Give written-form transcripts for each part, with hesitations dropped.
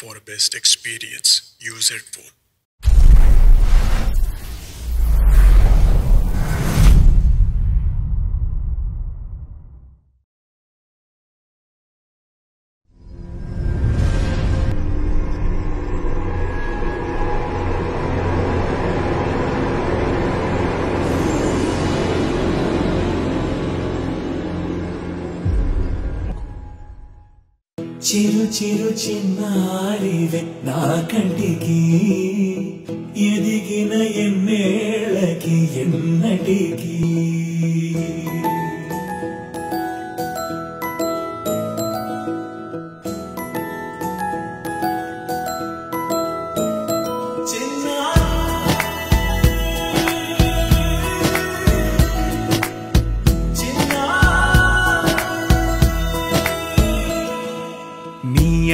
for a best experience. Use headphone. చిరు చిరు చిన్నారివే నా కంటికి ఎదిగిన ఎన్నేళ్ళకి ఎన్నటికి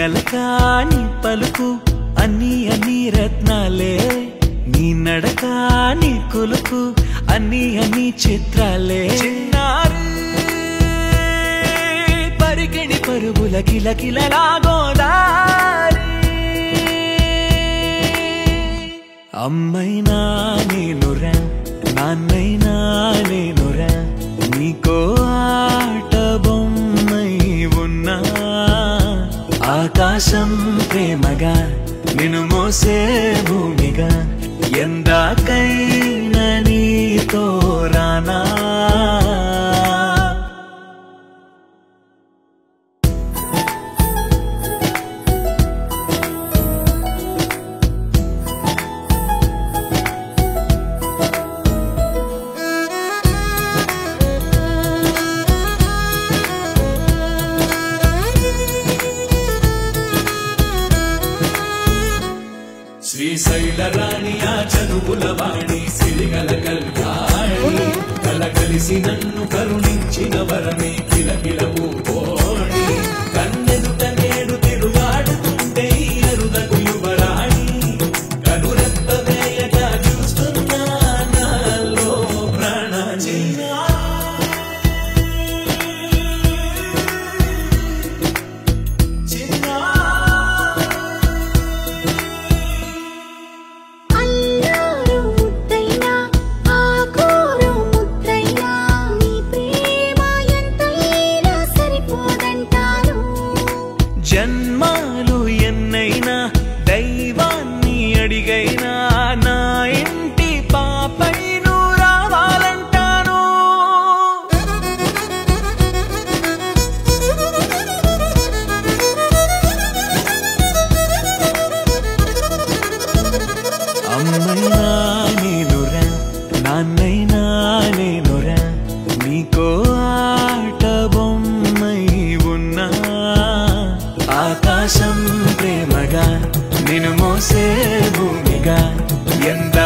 అలకాని పలుకు అన్ని అన్ని రత్నాలే నీ నడకాని కులుకు అన్ని అన్ని చిత్రాలే చిన్నారి పరికిణి పరుగుల కిలకిలలాగోదారి అమ్మైనా నేనురా నాన్నైనా నేనురా నీకో ఆట బొమ్మై ఉన్నా ఆకాశం ప్రేమగా నిన్ను మోసే భూమిగా ఎందాకైనా నీతో రానా శ్రీశైల రాణి ఆ చదువుల వాణి సిరిగల కళ్యాణి కలకలిసి నన్ను కరుణించిన వరమే కిలకిల పూకోణి కన్నెదుట నేడు తిరుగాడుతుంటే అరుదకు యువరాణి కనురెప్ప వేయగా చూస్తున్నా నాలో ప్రాణ జన్మాలు ఎన్నైనా దైవాన్ని అడిగైనా నా ఇంటి పాపై నువ్వు రావాలంటాను అమ్మైనా నేనురా నాన్నైనా నేనురా నీకో ఆట బొమ్మై ఉన్నా ఆకాశం ప్రేమగా నిన్ను మోసే భూమిగా ఎంత